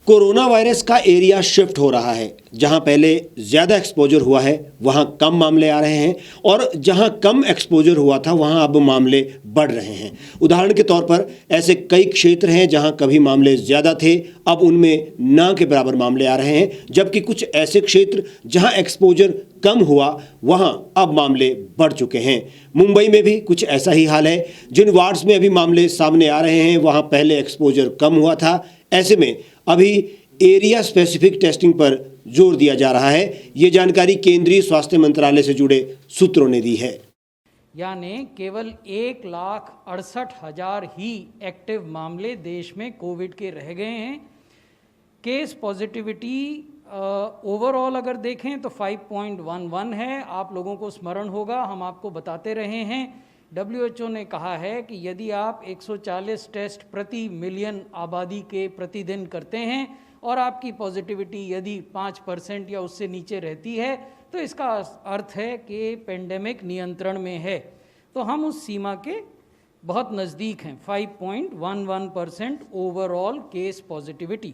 Corona virus का area shift हो रहा है। जहां पहले ज़्यादा एक्सपोजर हुआ है वहां कम मामले आ रहे हैं और जहां कम एक्सपोजर हुआ था वहां अब मामले बढ़ रहे हैं। उदाहरण के तौर पर ऐसे कई क्षेत्र हैं जहां कभी मामले ज़्यादा थे, अब उनमें ना के बराबर मामले आ रहे हैं, जबकि कुछ ऐसे क्षेत्र जहां एक्सपोजर कम हुआ वहां अब मामले बढ़ चुके हैं। मुंबई में भी कुछ ऐसा ही हाल है। जिन वार्ड्स में अभी मामले सामने आ रहे हैं वहां पहले एक्सपोजर कम हुआ था। ऐसे में अभी एरिया स्पेसिफिक टेस्टिंग पर जोर दिया जा रहा है। ये जानकारी केंद्रीय स्वास्थ्य मंत्रालय से जुड़े सूत्रों ने दी है। यानी केवल 1,68,000 ही एक्टिव मामले देश में कोविड के रह गए हैं। केस पॉजिटिविटी ओवरऑल अगर देखें तो 5.11 है। आप लोगों को स्मरण होगा, हम आपको बताते रहे हैं, WHO ने कहा है कि यदि आप 140 टेस्ट प्रति मिलियन आबादी के प्रतिदिन करते हैं और आपकी पॉजिटिविटी यदि 5% या उससे नीचे रहती है तो इसका अर्थ है कि पेंडेमिक नियंत्रण में है। तो हम उस सीमा के बहुत नज़दीक हैं, 5.11% ओवरऑल केस पॉजिटिविटी।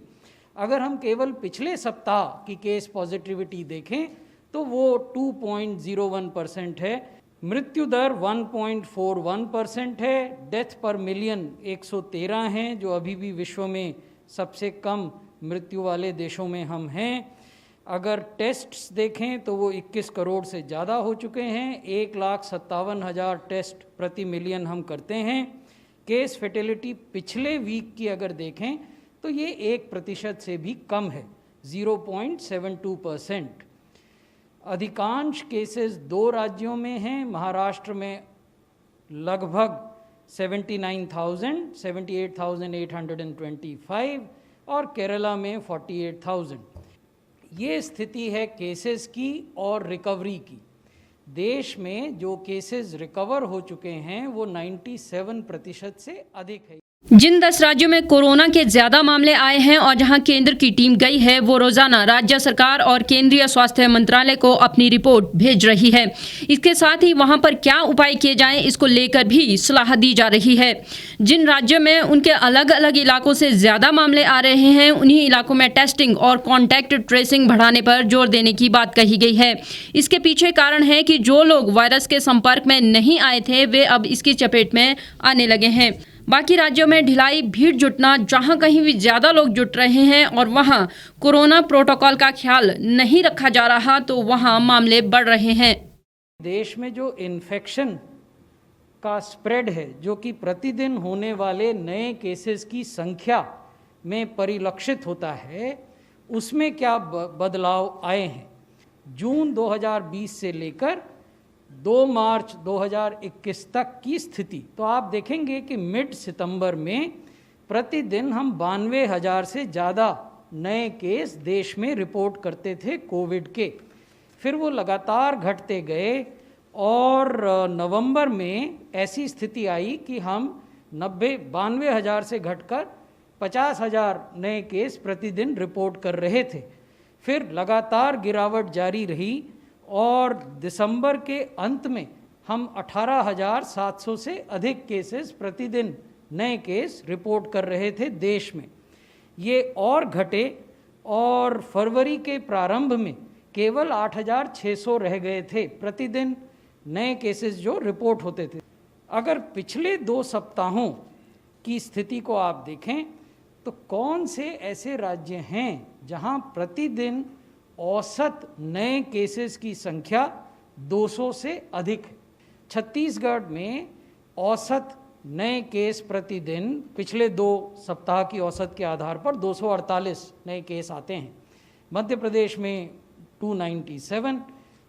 अगर हम केवल पिछले सप्ताह की केस पॉजिटिविटी देखें तो वो 2.01% है। मृत्यु दर 1.41% है। डेथ पर मिलियन 113 हैं, जो अभी भी विश्व में सबसे कम मृत्यु वाले देशों में हम हैं। अगर टेस्ट्स देखें तो वो 21 करोड़ से ज़्यादा हो चुके हैं। 1,57,000 टेस्ट प्रति मिलियन हम करते हैं। केस फेटेलिटी पिछले वीक की अगर देखें तो ये 1% से भी कम है, 0.72%। अधिकांश केसेस 2 राज्यों में हैं। महाराष्ट्र में लगभग 79,000, 78,825 और केरला में 48,000। ये स्थिति है केसेस की और रिकवरी की। देश में जो केसेस रिकवर हो चुके हैं वो 97% से अधिक है। जिन 10 राज्यों में कोरोना के ज्यादा मामले आए हैं और जहां केंद्र की टीम गई है वो रोजाना राज्य सरकार और केंद्रीय स्वास्थ्य मंत्रालय को अपनी रिपोर्ट भेज रही है। इसके साथ ही वहां पर क्या उपाय किए जाएं इसको लेकर भी सलाह दी जा रही है। जिन राज्यों में उनके अलग अलग इलाकों से ज्यादा मामले आ रहे हैं उन्हीं इलाकों में टेस्टिंग और कॉन्टैक्ट ट्रेसिंग बढ़ाने पर जोर देने की बात कही गई है। इसके पीछे कारण है कि जो लोग वायरस के संपर्क में नहीं आए थे वे अब इसकी चपेट में आने लगे हैं। बाकी राज्यों में ढिलाई, भीड़ जुटना, जहां कहीं भी ज़्यादा लोग जुट रहे हैं और वहां कोरोना प्रोटोकॉल का ख्याल नहीं रखा जा रहा तो वहां मामले बढ़ रहे हैं। देश में जो इन्फेक्शन का स्प्रेड है, जो कि प्रतिदिन होने वाले नए केसेस की संख्या में परिलक्षित होता है, उसमें क्या बदलाव आए हैं। जून 2020 से लेकर 2 मार्च 2021 तक की स्थिति तो आप देखेंगे कि मिड सितंबर में प्रतिदिन हम 92,000 से ज़्यादा नए केस देश में रिपोर्ट करते थे कोविड के। फिर वो लगातार घटते गए और नवंबर में ऐसी स्थिति आई कि हम 92,000 से घटकर 50,000 नए केस प्रतिदिन रिपोर्ट कर रहे थे। फिर लगातार गिरावट जारी रही और दिसंबर के अंत में हम 18,700 से अधिक केसेस प्रतिदिन नए केस रिपोर्ट कर रहे थे देश में। ये और घटे और फरवरी के प्रारंभ में केवल 8,600 रह गए थे प्रतिदिन नए केसेस जो रिपोर्ट होते थे। अगर पिछले 2 सप्ताहों की स्थिति को आप देखें तो कौन से ऐसे राज्य हैं जहां प्रतिदिन औसत नए केसेस की संख्या 200 से अधिक है। छत्तीसगढ़ में औसत नए केस प्रतिदिन पिछले 2 सप्ताह की औसत के आधार पर 248 नए केस आते हैं। मध्य प्रदेश में 297,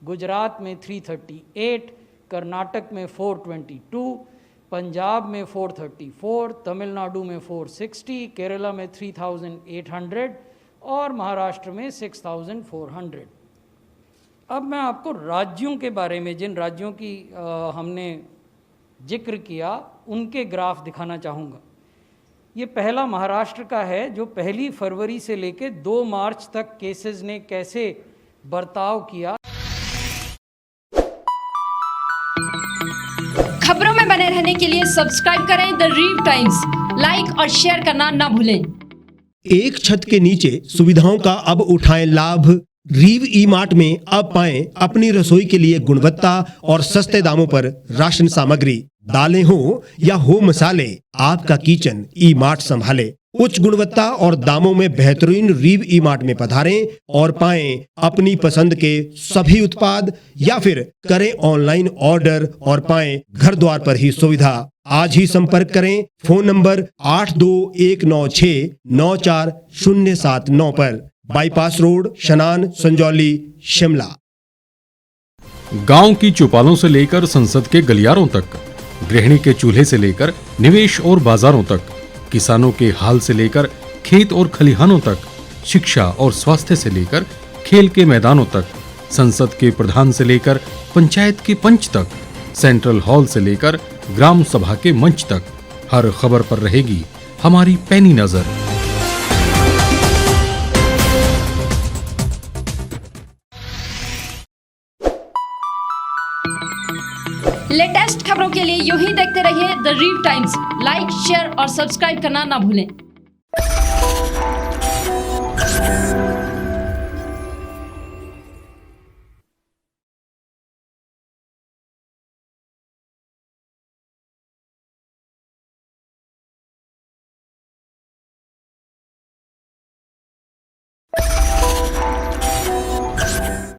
गुजरात में 338, कर्नाटक में 422, पंजाब में 434, तमिलनाडु में 460, केरला में 3,800 और महाराष्ट्र में 6,400। अब मैं आपको राज्यों के बारे में, जिन राज्यों की हमने जिक्र किया, उनके ग्राफ दिखाना चाहूँगा। ये पहला महाराष्ट्र का है जो 1 फरवरी से लेकर 2 मार्च तक केसेस ने कैसे बर्ताव किया। खबरों में बने रहने के लिए सब्सक्राइब करें द रीव टाइम्स, लाइक और शेयर करना ना भूलें। एक छत के नीचे सुविधाओं का अब उठाएं लाभ। रीव ई मार्ट में अब पाएं अपनी रसोई के लिए गुणवत्ता और सस्ते दामों पर राशन सामग्री। दालें हो या हो मसाले, आपका किचन ई मार्ट संभाले। उच्च गुणवत्ता और दामों में बेहतरीन रीव ई मार्ट में पधारें और पाएं अपनी पसंद के सभी उत्पाद, या फिर करें ऑनलाइन ऑर्डर और पाएं घर द्वार पर ही सुविधा। आज ही संपर्क करें फोन नंबर 8219694079 पर, बाईपास रोड, शनान, संजौली, शिमला। गांव की चौपालों से लेकर संसद के गलियारों तक, गृहिणी के चूल्हे से लेकर निवेश और बाजारों तक, किसानों के हाल से लेकर खेत और खलिहानों तक, शिक्षा और स्वास्थ्य से लेकर खेल के मैदानों तक, संसद के प्रधान से लेकर पंचायत के पंच तक, सेंट्रल हॉल से लेकर ग्राम सभा के मंच तक, हर खबर पर रहेगी हमारी पैनी नजर। लेटेस्ट खबरों के लिए यूं ही देखते रहिए द रीव टाइम्स। लाइक, शेयर और सब्सक्राइब करना ना भूलें।